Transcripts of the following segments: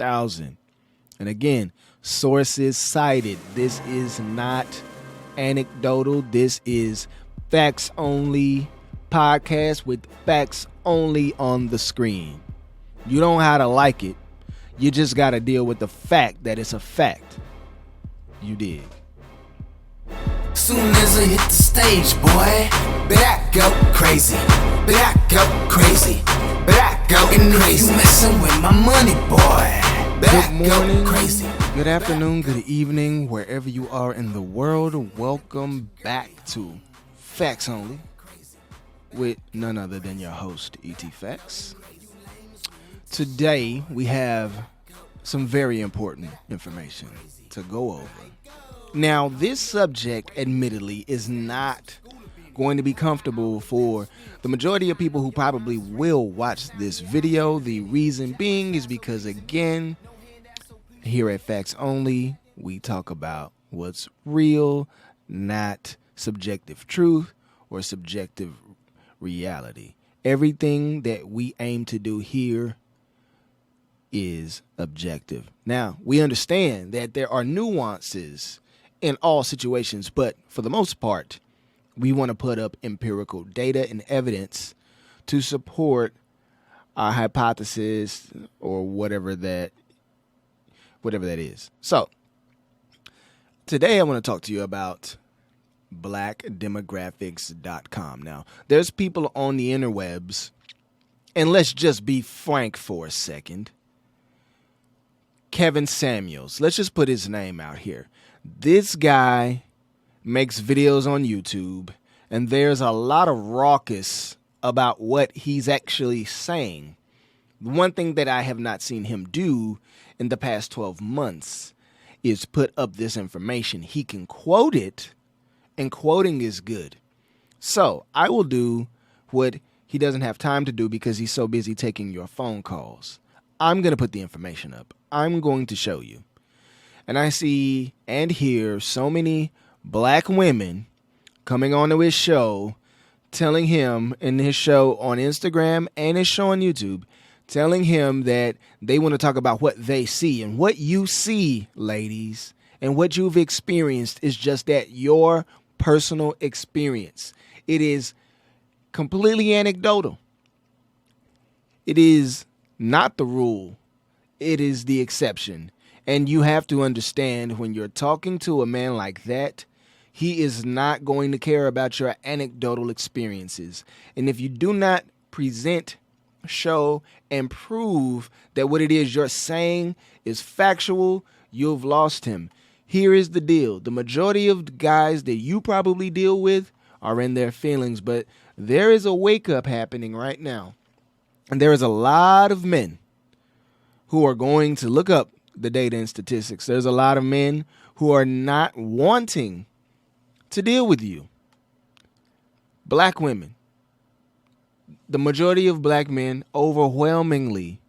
2000. And again, sources cited. This is not anecdotal. This is facts only podcast with facts only on the screen. You don't have to like it. You just got to deal with the fact that it's a fact. You dig? Soon as I hit the stage, boy, but I go crazy, but I go crazy, but I go crazy. You messing with my money, boy. Good morning, good afternoon, good evening, wherever you are in the world. Welcome back to Facts Only with none other than your host, E.T. Facts. Today, we have some very important information to go over. Now, this subject, admittedly, is not going to be comfortable for the majority of people who probably will watch this video. The reason being is because, again, here at Facts Only, we talk about what's real, not subjective truth or subjective reality. Everything that we aim to do here is objective. Now, we understand that there are nuances in all situations, but for the most part, we want to put up empirical data and evidence to support our hypothesis or whatever that is. So, today I want to talk to you about blackdemographics.com. Now, there's people on the interwebs, and let's just be frank for a second. Kevin Samuels, let's just put his name out here. This guy makes videos on YouTube, and there's a lot of raucous about what he's actually saying. One thing that I have not seen him do in the past 12 months is put up this information. He can quote it, and quoting is good. So I will do what he doesn't have time to do because he's so busy taking your phone calls. I'm going to put the information up. I'm going to show you. And I see and hear so many black women coming onto his show, telling him in his show on Instagram and his show on YouTube, telling him that they want to talk about what they see. And what you see, ladies, and what you've experienced is just that, your personal experience. It is completely anecdotal. It is not the rule. It is the exception. And you have to understand, when you're talking to a man like that, he is not going to care about your anecdotal experiences. And if you do not present, show, and prove that what it is you're saying is factual, you've lost him. Here is the deal. The majority of the guys that you probably deal with are in their feelings, but there is a wake-up happening right now. And there is a lot of men who are going to look up the data and statistics. There's a lot of men who are not wanting to deal with you. Black women. The majority of black men overwhelmingly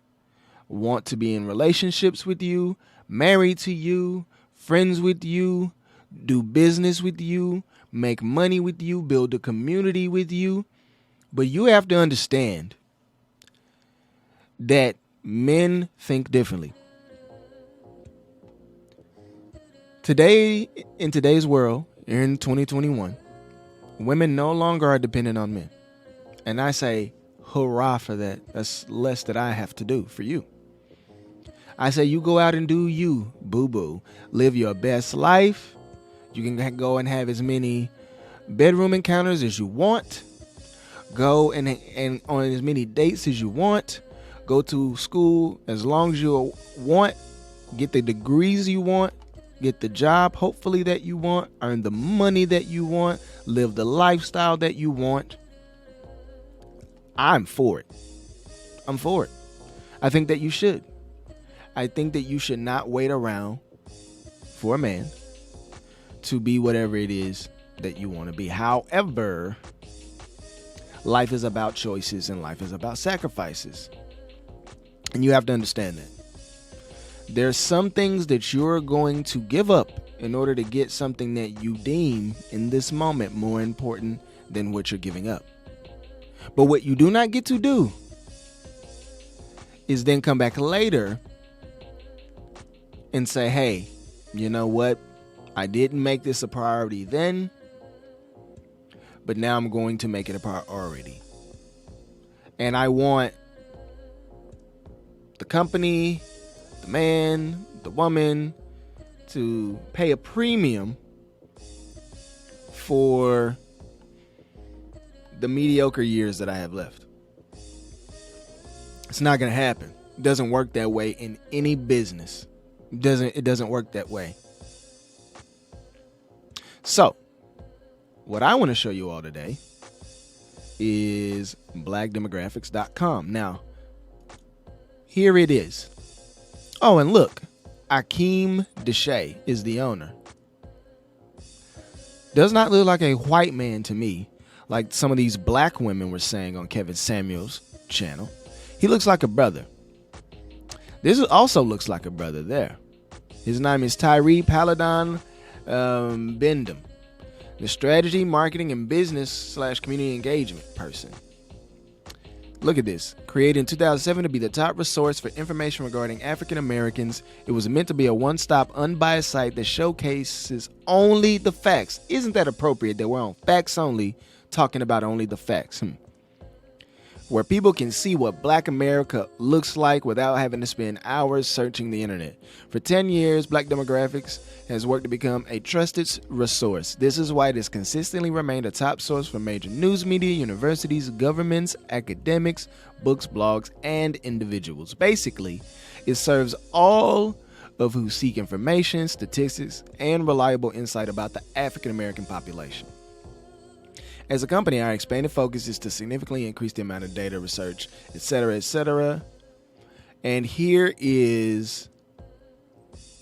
want to be in relationships with you, married to you, friends with you, do business with you, make money with you, build a community with you. But you have to understand that men think differently. Today, in today's world, in 2021, women no longer are dependent on men. And I say, hurrah for that. That's less that I have to do for you. I say, you go out and do you, boo-boo. Live your best life. You can go and have as many bedroom encounters as you want. Go and on as many dates as you want. Go to school as long as you want. Get the degrees you want. Get the job, hopefully, that you want. Earn the money that you want. Live the lifestyle that you want. I'm for it. I'm for it. I think that you should. I think that you should not wait around for a man to be whatever it is that you want to be. However, life is about choices and life is about sacrifices. And you have to understand that. There's some things that you're going to give up in order to get something that you deem in this moment more important than what you're giving up. But what you do not get to do is then come back later and say, hey, you know what? I didn't make this a priority then, but now I'm going to make it a priority. And I want the company, the man, the woman to pay a premium for the mediocre years that I have left. It's not going to happen. It doesn't work that way in any business. It doesn't work that way. So, what I want to show you all today is blackdemographics.com. Now, here it is. Oh, and look, Akeem Deshay is the owner. Does not look like a white man to me, like some of these black women were saying on Kevin Samuels' channel. He looks like a brother. This also looks like a brother there. His name is Tyree Paladon Bendham, the strategy, marketing, and business / community engagement person. Look at this. Created in 2007 to be the top resource for information regarding African Americans, it was meant to be a one-stop, unbiased site that showcases only the facts. Isn't that appropriate that we're on Facts Only, talking about only the facts? Where people can see what Black America looks like without having to spend hours searching the internet. For 10 years, Black Demographics has worked to become a trusted resource. This is why it has consistently remained a top source for major news media, universities, governments, academics, books, blogs, and individuals. Basically, it serves all of who seek information, statistics, and reliable insight about the African American population. As a company, our expanded focus is to significantly increase the amount of data, research, etc., etc. And here is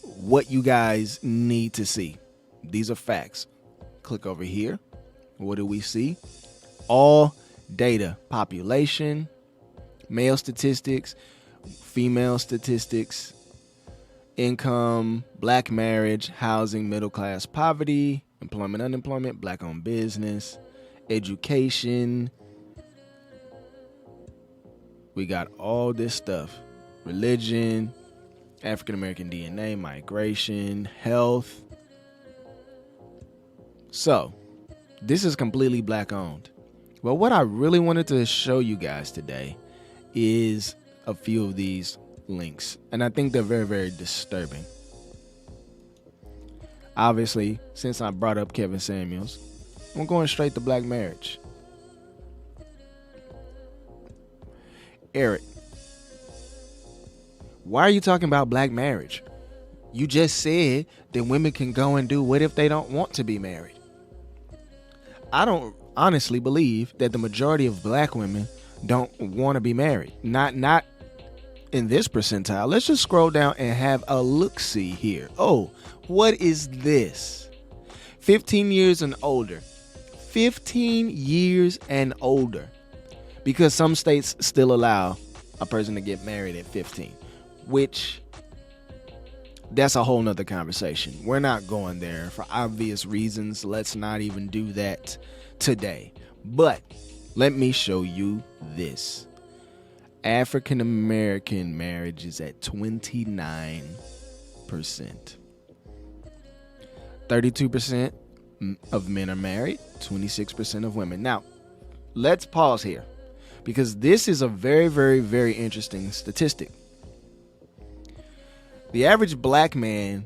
what you guys need to see. These are facts. Click over here. What do we see? All data, population, male statistics, female statistics, income, black marriage, housing, middle class poverty, employment, unemployment, black owned business, education. We got all this stuff. Religion, African American DNA, migration, health. So, this is completely black owned. But what I really wanted to show you guys today is a few of these links. And I think they're very, very disturbing. Obviously, since I brought up Kevin Samuels, I'm going straight to black marriage. Eric, why are you talking about black marriage? You just said that women can go and do what if they don't want to be married. I don't honestly believe that the majority of black women don't want to be married. Not in this percentile. Let's just scroll down and have a look-see here. Oh, what is this? 15 years and older. 15 years and older. Because some states still allow a person to get married at 15. Which, that's a whole nother conversation. We're not going there for obvious reasons. Let's not even do that today. But let me show you this. African American marriage is at 29%. 32% of men are married, 26% of women. Now, let's pause here because this is a very, very, very interesting statistic. The average black man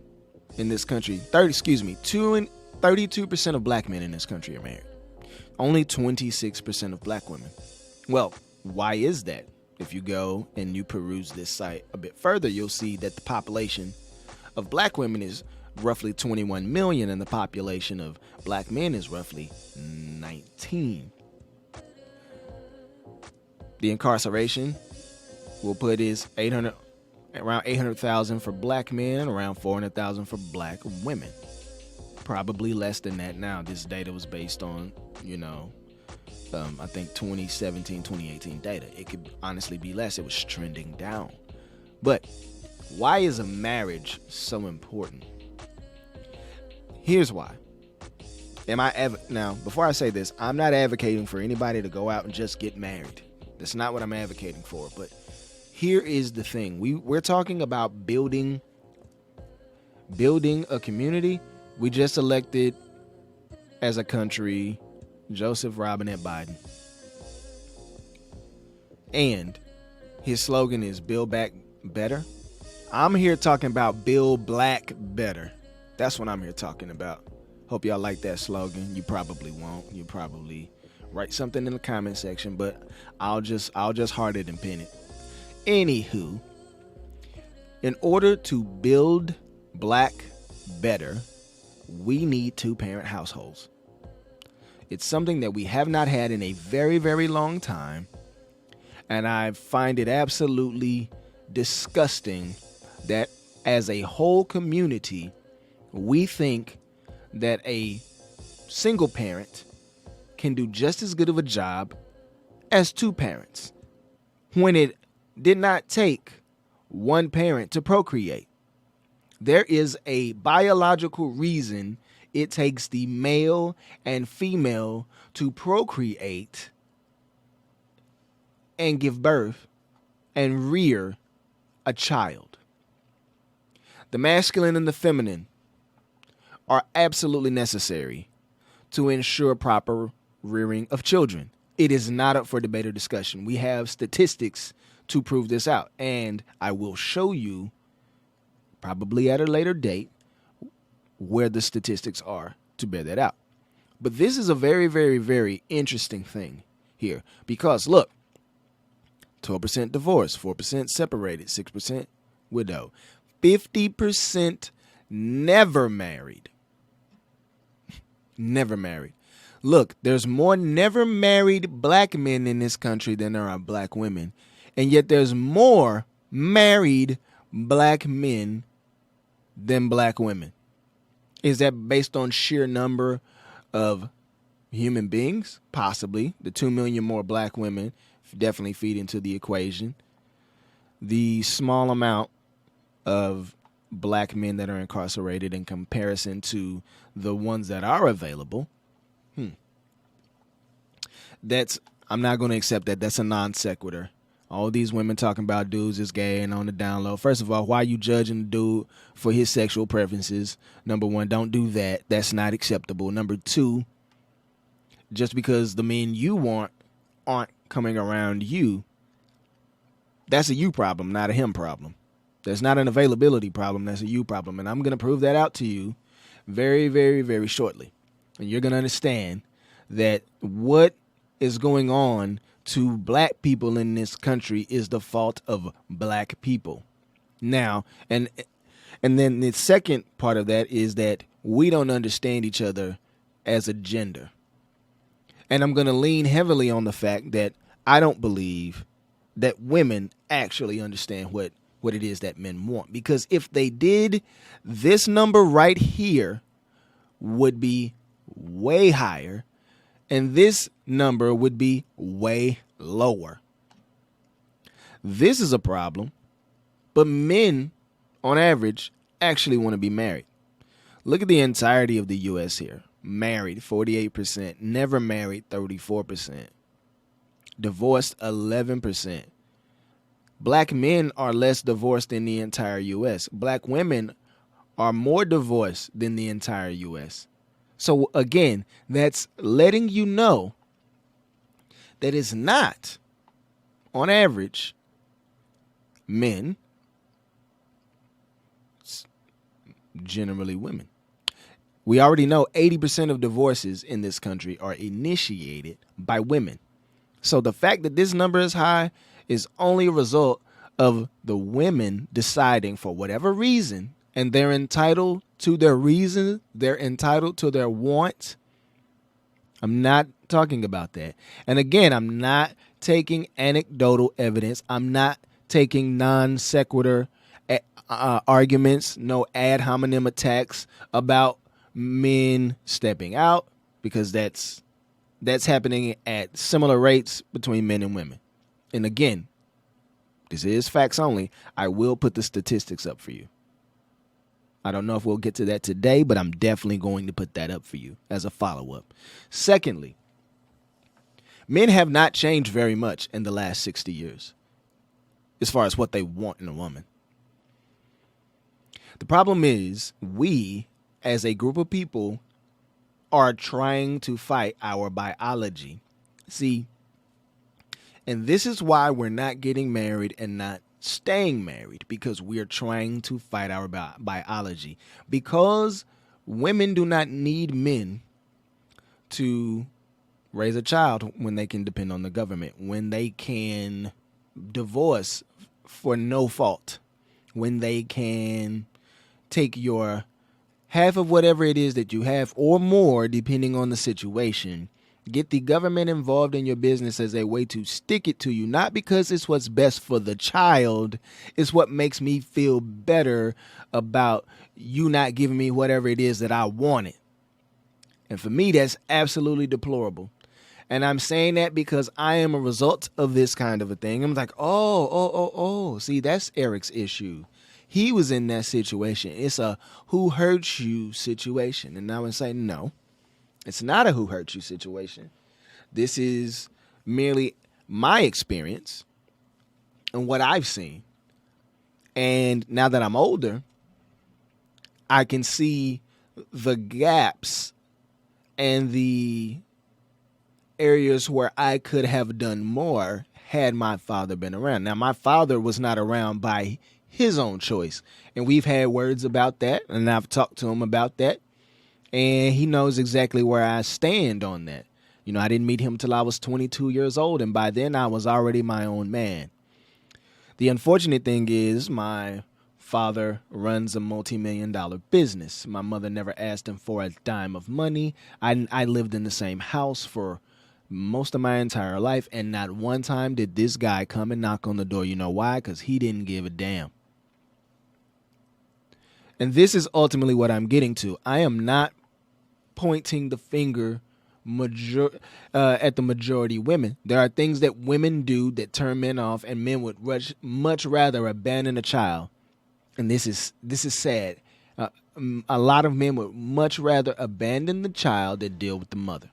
in this country, 32% of black men in this country are married. Only 26% of black women. Well, why is that? If you go and you peruse this site a bit further, you'll see that the population of black women is roughly 21 million and the population of black men is roughly 19. The incarceration we'll put is around 800,000 for black men, around 400,000 for black women. Probably less than that now. This data was based on, I think 2017, 2018 data. It could honestly be less. It was trending down. But why is a marriage so important? Here's why. Now, before I say this, I'm not advocating for anybody to go out and just get married. That's not what I'm advocating for. But here is the thing. We're talking about building building a community. We just elected as a country Joseph Robinette Biden. And his slogan is Build Back Better. I'm here talking about Build Black Better. That's what I'm here talking about. Hope y'all like that slogan. You probably won't. You probably write something in the comment section, but I'll just heart it and pin it. Anywho, in order to build black better, we need 2-parent households. It's something that we have not had in a very, very long time, and I find it absolutely disgusting that as a whole community, we think that a single parent can do just as good of a job as 2 parents when it did not take 1 parent to procreate. There is a biological reason it takes the male and female to procreate and give birth and rear a child. The masculine and the feminine are absolutely necessary to ensure proper rearing of children. It is not up for debate or discussion. We have statistics to prove this out, and I will show you probably at a later date where the statistics are to bear that out. But this is a very, very, very interesting thing here, because look, 12% divorced, 4% separated, 6% widow, 50% never married. Never married. Look, there's more never married black men in this country than there are black women. And yet there's more married black men than black women. Is that based on sheer number of human beings? Possibly. The 2 million more black women definitely feed into the equation. The small amount of black men that are incarcerated in comparison to the ones that are available. I'm not going to accept that. That's a non sequitur. All these women talking about dudes is gay and on the down low. First of all, why are you judging the dude for his sexual preferences? Number one, don't do that. That's not acceptable. Number two, just because the men you want aren't coming around you, that's a you problem, not a him problem. There's not an availability problem. That's a you problem. And I'm going to prove that out to you very, very, very shortly. And you're going to understand that what is going on to black people in this country is the fault of black people. Now, and then the second part of that is that we don't understand each other as a gender. And I'm going to lean heavily on the fact that I don't believe that women actually understand what it is that men want. Because if they did, this number right here would be way higher, and this number would be way lower. This is a problem, but men, on average, actually want to be married. Look at the entirety of the U.S. here. Married, 48%. Never married, 34%. Divorced, 11%. Black men are less divorced than the entire U.S. Black women are more divorced than the entire U.S. So again, that's letting you know that it's not, on average, men, it's generally women. We already know 80% of divorces in this country are initiated by women. So the fact that this number is high is only a result of the women deciding for whatever reason, and they're entitled to their reason, they're entitled to their wants. I'm not talking about that. And again, I'm not taking anecdotal evidence. I'm not taking non sequitur arguments, no ad hominem attacks about men stepping out, because that's happening at similar rates between men and women. And again, this is facts only. I will put the statistics up for you. I don't know if we'll get to that today, but I'm definitely going to put that up for you as a follow-up. Secondly, men have not changed very much in the last 60 years as far as what they want in a woman. The problem is we, as a group of people, are trying to fight our biology. See, and this is why we're not getting married and not staying married, because we're trying to fight our biology. Because women do not need men to raise a child when they can depend on the government, when they can divorce for no fault, when they can take your half of whatever it is that you have or more, depending on the situation, get the government involved in your business as a way to stick it to you, not because it's what's best for the child. It's what makes me feel better about you not giving me whatever it is that I wanted. And for me, that's absolutely deplorable. And I'm saying that because I am a result of this kind of a thing. I'm like, oh. See, that's Eric's issue. He was in that situation. It's a who hurt you situation. And I would say, no, it's not a who hurt you situation. This is merely my experience and what I've seen. And now that I'm older, I can see the gaps and the areas where I could have done more had my father been around. Now, my father was not around by his own choice, and we've had words about that, and I've talked to him about that, and he knows exactly where I stand on that. You know, I didn't meet him till I was 22 years old, and by then I was already my own man. The unfortunate thing is my father runs a multi-million-dollar business. My mother never asked him for a dime of money. I lived in the same house for most of my entire life, and not one time did this guy come and knock on the door. You know why? Because he didn't give a damn. And this is ultimately what I'm getting to. I am not pointing the finger at the majority women. There are things that women do that turn men off, and men would much rather abandon a child. And this is sad. A lot of men would much rather abandon the child than deal with the mother.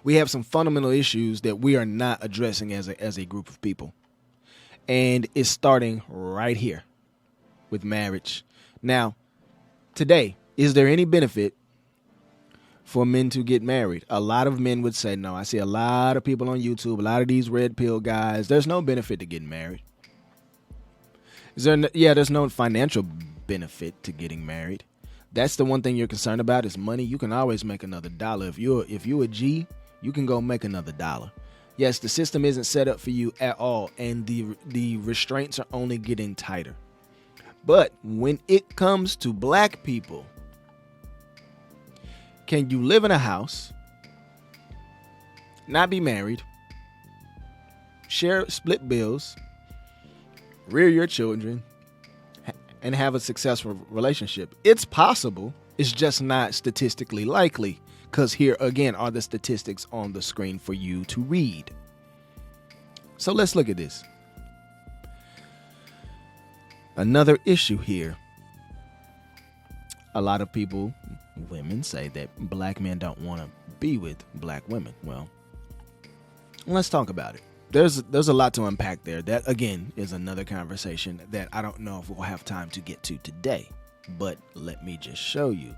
We have some fundamental issues that we are not addressing as a group of people. And it's starting right here with marriage. Now, today, is there any benefit for men to get married? A lot of men would say no. I see a lot of people on YouTube, a lot of these red pill guys. There's no benefit to getting married. There's no financial benefit to getting married. That's the one thing you're concerned about is money. You can always make another dollar. If you're a G, you can go make another dollar. Yes, the system isn't set up for you at all, and the restraints are only getting tighter. But when it comes to black people, can you live in a house, not be married, split bills, rear your children, and have a successful relationship? It's possible. It's just not statistically likely, because here again are the statistics on the screen for you to read. So let's look at this. Another issue here. A lot of people, women, say that black men don't want to be with black women. Well, let's talk about it. There's a lot to unpack there. That, again, is another conversation that I don't know if we'll have time to get to today. But let me just show you.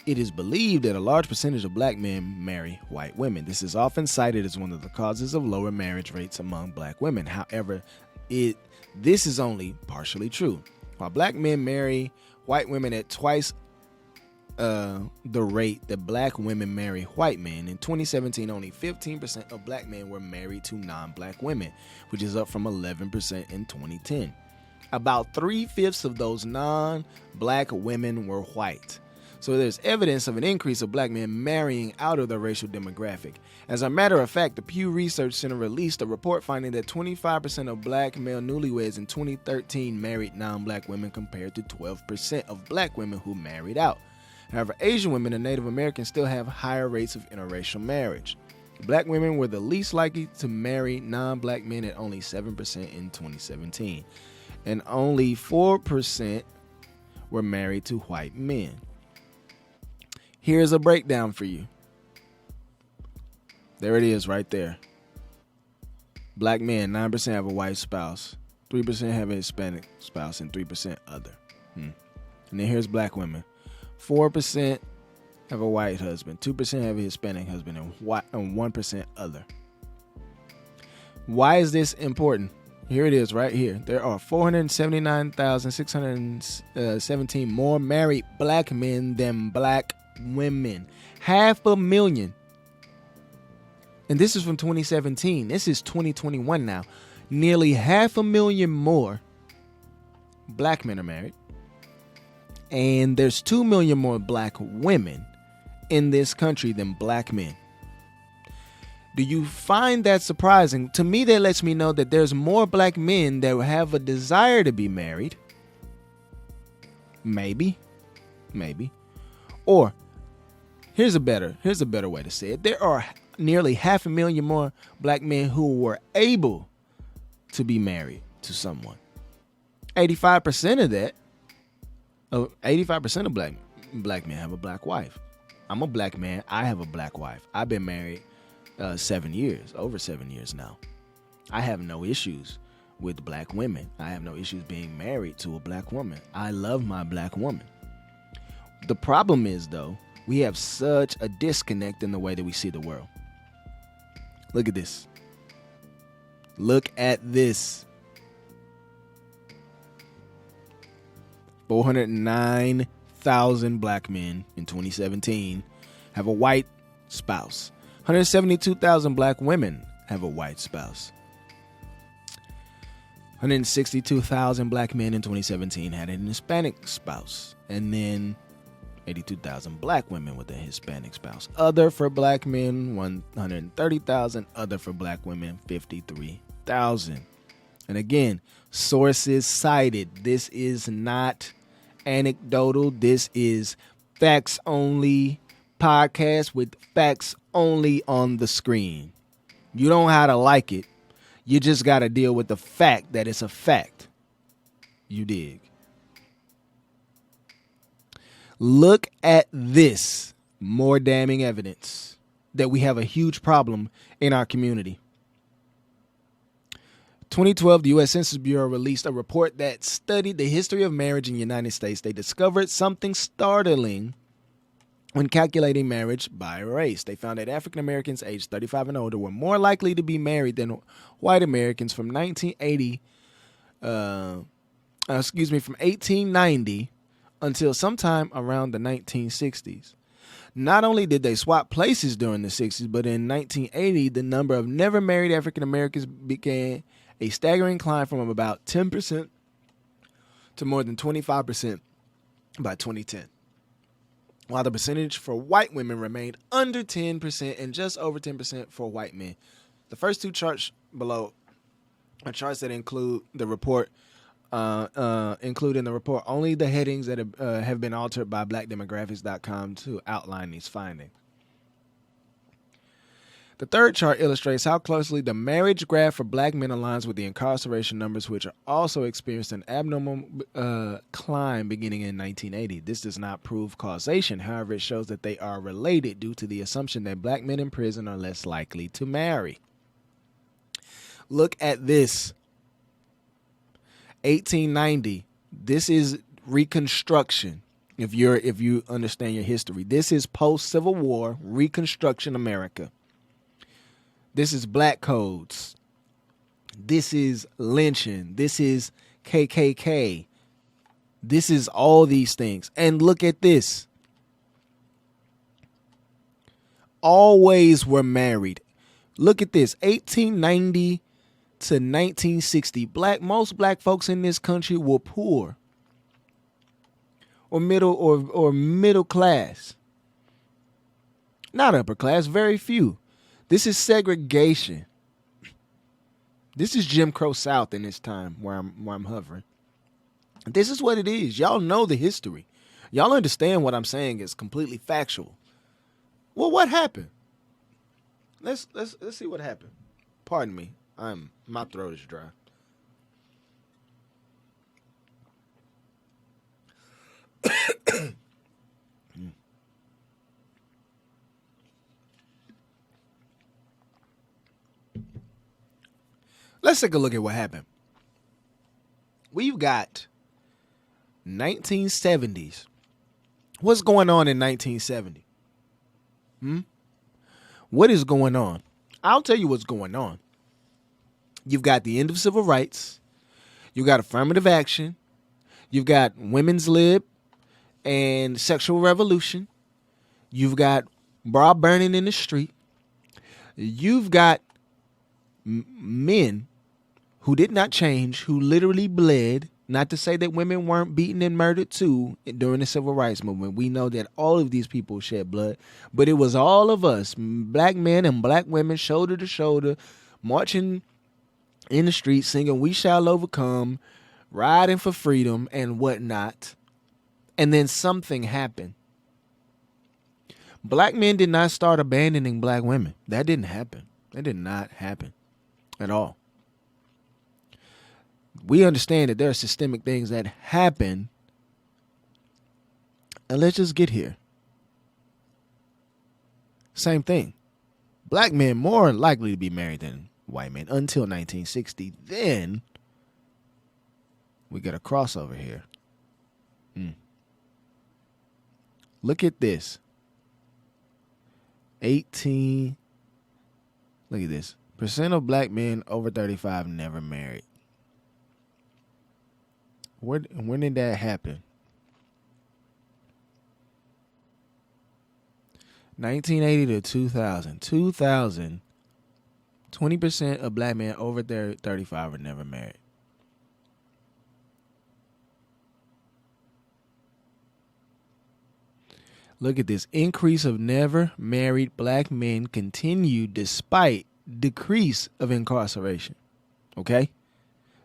It is believed that a large percentage of black men marry white women. This is often cited as one of the causes of lower marriage rates among black women. However, this is only partially true. While black men marry white women at twice the rate that black women marry white men, in 2017, only 15% of black men were married to non-black women, which is up from 11% in 2010. About 3/5 of those non-black women were white. So there's evidence of an increase of black men marrying out of the racial demographic. As a matter of fact, the Pew Research Center released a report finding that 25% of black male newlyweds in 2013 married non-black women compared to 12% of black women who married out. However, Asian women and Native Americans still have higher rates of interracial marriage. Black women were the least likely to marry non-black men at only 7% in 2017, and only 4% were married to white men. Here's a breakdown for you. There it is right there. Black men, 9% have a white spouse. 3% have a Hispanic spouse, and 3% other. And then here's black women. 4% have a white husband, 2% have a Hispanic husband, and 1% other. Why is this important? Here it is right here. There are 479,617 more married black men than black women. 500,000. And this is from 2017. This is 2021 now. Nearly 500,000 more black men are married. And there's 2 million more black women in this country than black men. Do you find that surprising? To me, that lets me know that there's more black men that have a desire to be married. Maybe. Or here's a better way to say it. There are nearly 500,000 more black men who were able to be married to someone. 85% of that, 85% of black men have a black wife. I'm a black man. I have a black wife. I've been married 7 years, over 7 years now. I have no issues with black women. I have no issues being married to a black woman. I love my black woman. The problem is, though, we have such a disconnect in the way that we see the world. Look at this. Look at this. 409,000 black men in 2017 have a white spouse. 172,000 black women have a white spouse. 162,000 black men in 2017 had an Hispanic spouse. And then 82,000 black women with a Hispanic spouse. Other for black men, 130,000. Other for black women, 53,000. And again, sources cited. This is not anecdotal. This is facts only podcast with facts only on the screen. You don't have to like it. You just got to deal with the fact that it's a fact. You dig? Look at this. More damning evidence that we have a huge problem in our community. 2012, the U.S. Census Bureau released a report that studied the history of marriage in the United States. They discovered something startling when calculating marriage by race. They found that African Americans aged 35 and older were more likely to be married than white Americans from 1890 until sometime around the 1960s. Not only did they swap places during the 60s, but in 1980, the number of never married African Americans began a staggering climb from about 10% to more than 25% by 2010. While the percentage for white women remained under 10% and just over 10% for white men. The first two charts below are charts that include the report, include in the report only the headings that have been altered by blackdemographics.com to outline these findings. The third chart illustrates how closely the marriage graph for black men aligns with the incarceration numbers, which are also experienced an abnormal climb beginning in 1980. This does not prove causation. However, it shows that they are related due to the assumption that black men in prison are less likely to marry. Look at this. 1890. This is Reconstruction. If you understand your history, this is post-Civil War Reconstruction America. This is black codes. This is lynching. This is KKK. This is all these things. And look at this. Always were married. Look at this. 1890 to 1960. Most black folks in this country were poor. Or middle class. Not upper class, very few. This is segregation. This is Jim Crow South in this time where I'm hovering. This is what it is. Y'all know the history. Y'all understand what I'm saying is completely factual. Well, what happened? Let's see what happened. Pardon me. My throat is dry. Let's take a look at what happened. We've got 1970s. What's going on in 1970? What is going on? I'll tell you what's going on. You've got the end of civil rights. You've got affirmative action. You've got women's lib and sexual revolution. You've got bra burning in the street. You've got men who did not change, who literally bled. Not to say that women weren't beaten and murdered too during the civil rights movement. We know that all of these people shed blood, but it was all of us, black men and black women, shoulder to shoulder, marching in the streets, singing "We Shall Overcome," riding for freedom and whatnot. And then something happened. Black men did not start abandoning black women. That didn't happen. That did not happen at all. We understand that there are systemic things that happen. And let's just get here. Same thing. Black men more likely to be married than white men until 1960. Then we get a crossover here. Look at this. 18. Look at this. Percent of black men over 35 never married. When did that happen? 1980 to 2000. 2000, 20% of black men over 35 are never married. Look at this. Increase of never married black men continued despite decrease of incarceration. Okay?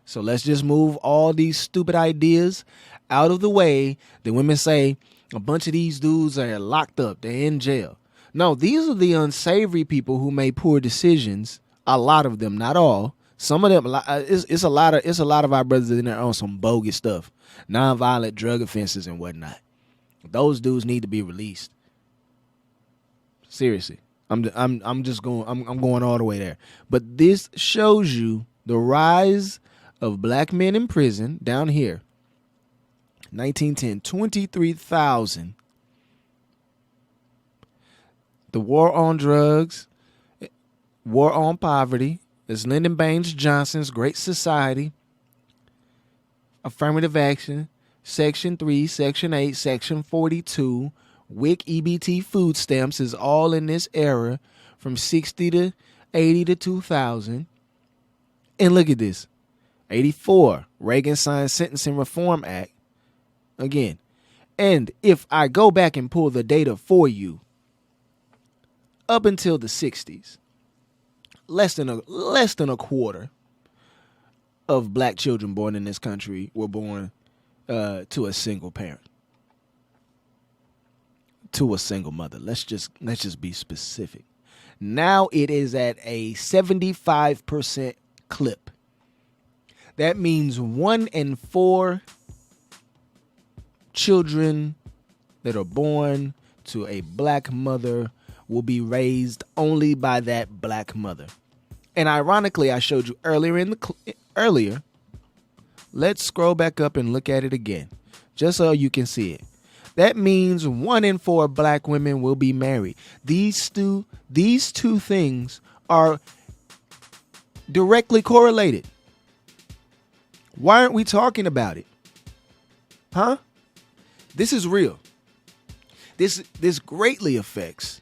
So let's just move all these stupid ideas out of the way. The women say a bunch of these dudes are locked up. They're in jail. No, these are the unsavory people who made poor decisions. A lot of them, not all. Some of them, it's a lot of our brothers in there on some bogus stuff, nonviolent drug offenses and whatnot. Those dudes need to be released. Seriously, I'm going all the way there. But this shows you the rise of black men in prison down here. 1910, 23,000. The war on drugs, war on poverty. There's Lyndon Baines Johnson's Great Society, affirmative action, Section 3, Section 8, Section 42, WIC EBT food stamps is all in this era from 60 to 80 to 2000. And look at this. 84, Reagan signed Sentencing Reform Act. Again. And if I go back and pull the data for you, up until the 60s, less than a quarter of black children born in this country were born to a single parent, to a single mother. Let's just be specific. Now it is at a 75% clip. That means 1 in 4 children that are born to a black mother will be raised only by that black mother. And ironically, I showed you earlier. Let's scroll back up and look at it again, just so you can see it. That means 1 in 4 black women will be married. These two things are directly correlated. Why aren't we talking about it? Huh? This is real. This greatly affects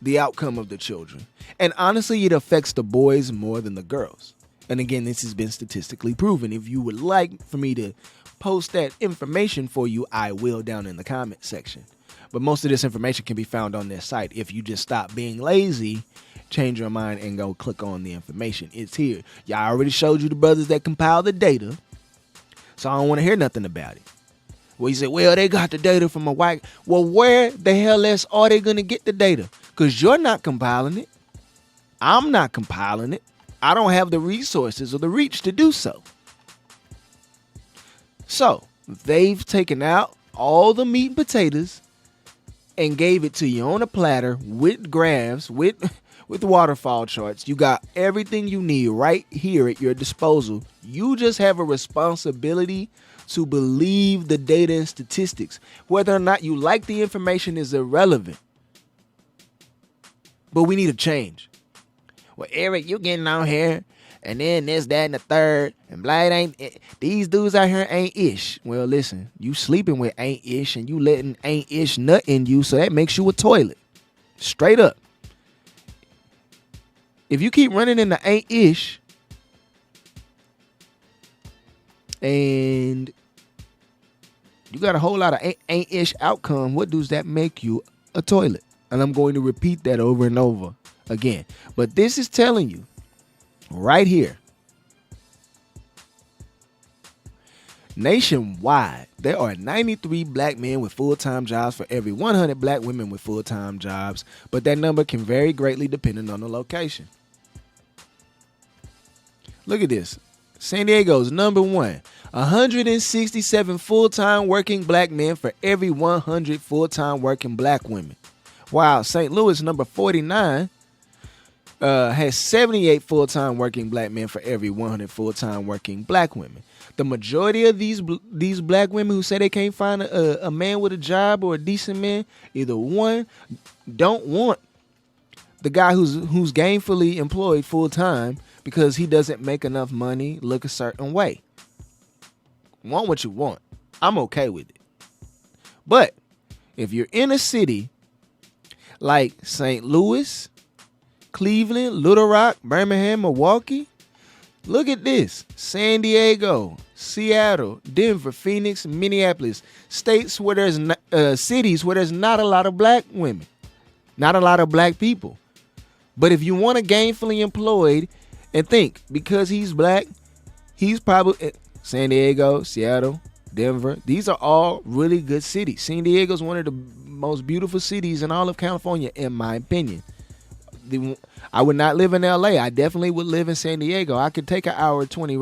the outcome of the children. And honestly, it affects the boys more than the girls. And again, this has been statistically proven. If you would like for me to post that information for you, I will down in the comment section. But most of this information can be found on their site. If you just stop being lazy, change your mind, and go click on the information. It's here. Y'all already showed you the brothers that compile the data. So I don't want to hear nothing about it. Well, you say, well, they got the data from a white. Well, where the hell else are they going to get the data? Because you're not compiling it. I'm not compiling it. I don't have the resources or the reach to do so. So they've taken out all the meat and potatoes and gave it to you on a platter with graphs, with with waterfall charts. You got everything you need right here at your disposal. You just have a responsibility to believe the data and statistics. Whether or not you like the information is irrelevant. But we need a change. Well, Eric, you getting out here, and then this, that, and the third, and blah, these dudes out here ain't ish. Well, listen, you sleeping with ain't ish, and you letting ain't ish nut in you, so that makes you a toilet. Straight up. If you keep running into ain't ish, and you got a whole lot of ain't ish outcome, what does that make you? A toilet. And I'm going to repeat that over and over again. But this is telling you right here, nationwide, there are 93 black men with full-time jobs for every 100 black women with full-time jobs, but that number can vary greatly depending on the location. Look at this. San Diego's number one, 167 full-time working black men for every 100 full-time working black women. While St. Louis, number 49, has 78 full-time working black men for every 100 full-time working black women. The majority of these black women who say they can't find a man with a job or a decent man, either one, don't want the guy who's gainfully employed full-time because he doesn't make enough money, look a certain way. Want what you want. I'm okay with it. But if you're in a city like St. Louis, Cleveland, Little Rock, Birmingham, Milwaukee, look at this. San Diego, Seattle, Denver, Phoenix, Minneapolis, states where there's cities where there's not a lot of black women, not a lot of black people. But if you want to gainfully employed, and think, because he's black, he's probably San Diego, Seattle, Denver. These are all really good cities. San Diego is one of the most beautiful cities in all of California, in my opinion. I would not live in LA. I definitely would live in San Diego. I could take an hour, 20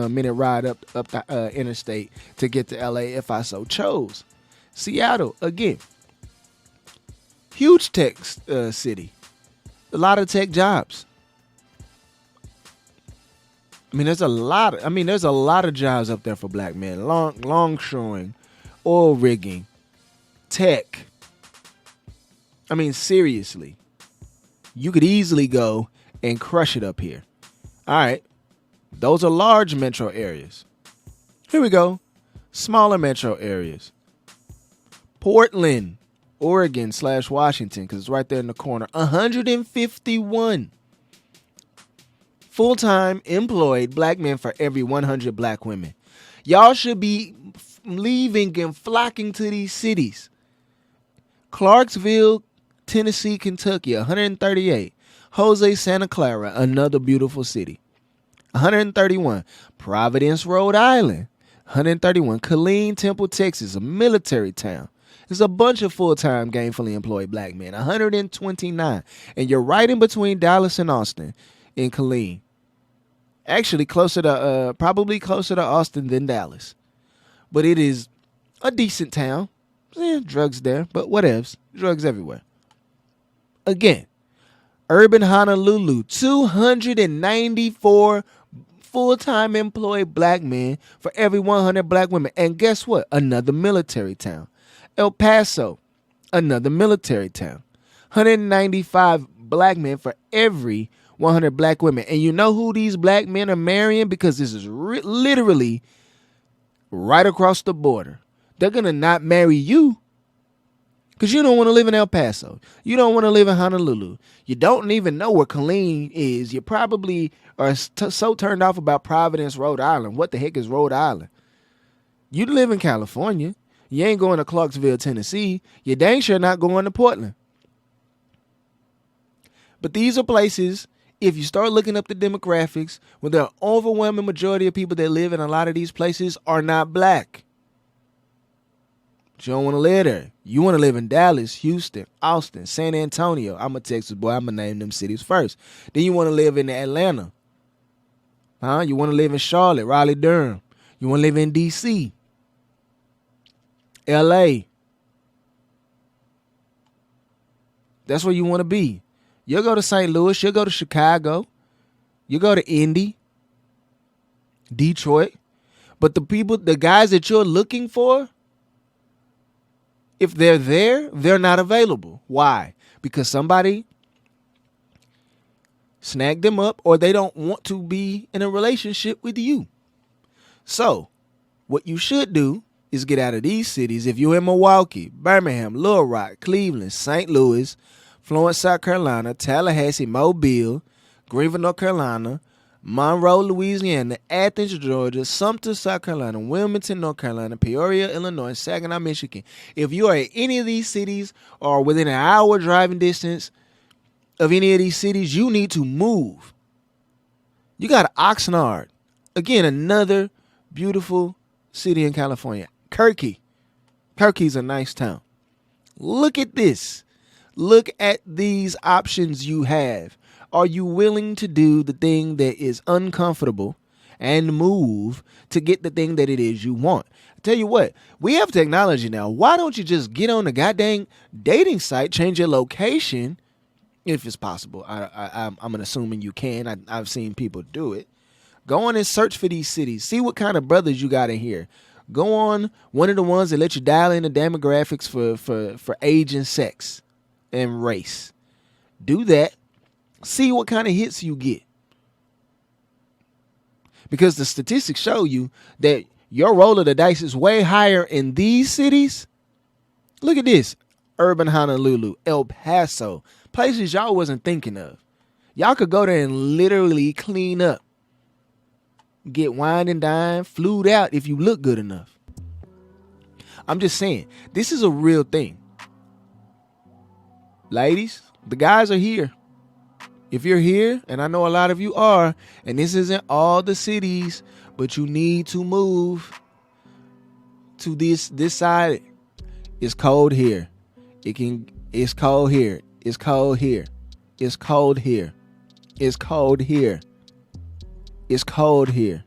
minute ride up the interstate to get to LA if I so chose. Seattle, again, huge tech city. A lot of tech jobs. There's a lot of jobs up there for black men. Longshoring, oil rigging, tech. Seriously. You could easily go and crush it up here. All right. Those are large metro areas. Here we go. Smaller metro areas. Portland, Oregon / Washington, because it's right there in the corner. 151 full-time employed black men for every 100 black women. Y'all should be leaving and flocking to these cities. Clarksville, Tennessee, Kentucky, 138. Jose, Santa Clara, another beautiful city. 131. Providence, Rhode Island. 131. Killeen, Temple, Texas, a military town. There's a bunch of full-time gainfully employed black men. 129. And you're right in between Dallas and Austin in Killeen. Actually, probably closer to Austin than Dallas. But it is a decent town. Drugs there, but whatevs. Drugs everywhere. Again, urban Honolulu, 294 full-time employed black men for every 100 black women. And guess what? Another military town. El Paso, another military town. 195 black men for every 100 black women. And you know who these black men are marrying? Because this is literally right across the border. They're going to not marry you because you don't want to live in El Paso. You don't want to live in Honolulu. You don't even know where Killeen is. You probably are so turned off about Providence, Rhode Island. What the heck is Rhode Island? You live in California. You ain't going to Clarksville, Tennessee. You dang sure not going to Portland. But these are places, if you start looking up the demographics, where the overwhelming majority of people that live in a lot of these places are not black. But you don't want to live there. You want to live in Dallas, Houston, Austin, San Antonio. I'm a Texas boy. I'm going to name them cities first. Then you want to live in Atlanta. You want to live in Charlotte, Raleigh, Durham. You want to live in D.C., L.A. That's where you want to be. You'll go to St. Louis. You'll go to Chicago. You'll go to Indy, Detroit. But the guys that you're looking for, if they're there, they're not available. Why? Because somebody snagged them up, or they don't want to be in a relationship with you. So what you should do is get out of these cities. If you're in Milwaukee, Birmingham, Little Rock, Cleveland, St. Louis, Florence, South Carolina, Tallahassee, Mobile, Greenville, North Carolina, Monroe, Louisiana, Athens, Georgia, Sumter, South Carolina, Wilmington, North Carolina, Peoria, Illinois, Saginaw, Michigan. If you are in any of these cities or within an hour driving distance of any of these cities, you need to move. You got Oxnard. Again, another beautiful city in California. Kirky's a nice town. Look at this. Look at these options you have. Are you willing to do the thing that is uncomfortable and move to get the thing that it is you want? I tell you what, we have technology now. Why don't you just get on the goddamn dating site, change your location, if it's possible. I'm assuming you can. I've seen people do it. Go on and search for these cities. See what kind of brothers you got in here. Go on one of the ones that let you dial in the demographics for age and sex and race. Do that. See what kind of hits you get. Because the statistics show you that your roll of the dice is way higher in these cities. Look at this. Urban Honolulu, El Paso, places y'all wasn't thinking of. Y'all could go there and literally clean up. Get wine and dine, flued out if you look good enough. I'm just saying, this is a real thing. Ladies, the guys are here. If you're here, and I know a lot of you are, and this isn't all the cities, but you need to move to this side. It's cold here. It's cold here. It's cold here. It's cold here. It's cold here. It's cold here.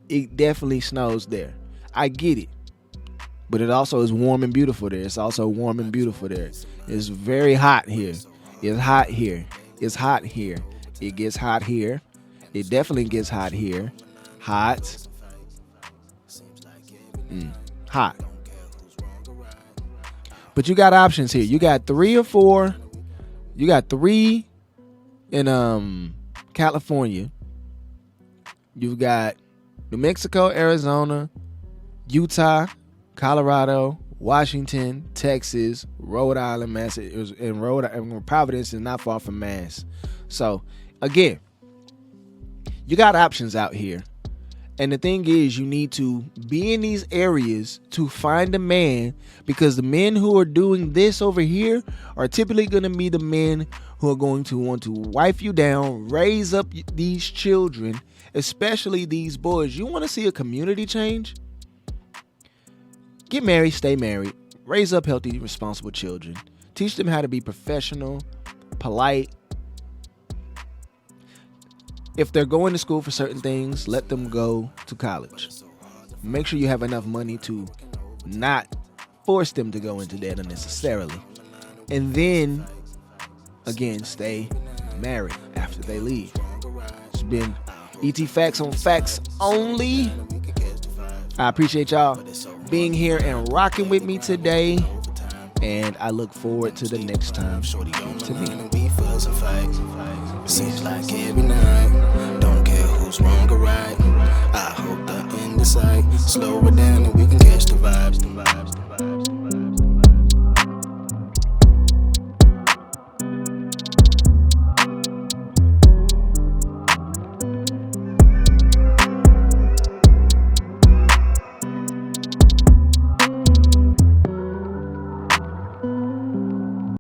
It definitely snows there. I get it. But it also is warm and beautiful there. It's also warm and beautiful there. It's very hot here. It's hot here. It's hot here. It gets hot here. It definitely gets hot here. Hot. Hot. But you got options here. You got 3 or 4. You got 3 in California. You've got New Mexico, Arizona, Utah, Colorado, Washington, Texas, Rhode Island, and Providence is not far from Mass. So, again, you got options out here. And the thing is, you need to be in these areas to find a man, because the men who are doing this over here are typically going to be the men who are going to want to wife you down, raise up these children, especially these boys. You want to see a community change? Get married, stay married, raise up healthy, responsible children. Teach them how to be professional, polite. If they're going to school for certain things, let them go to college. Make sure you have enough money to not force them to go into debt unnecessarily. And then, again, stay married after they leave. It's been ET Facts on Facts Only. I appreciate y'all being here and rocking with me today, and I look forward to the next time you get to me. Seems like every night, don't care who's wrong or right. I hope the end is sight. Slow it down and we can catch the vibe.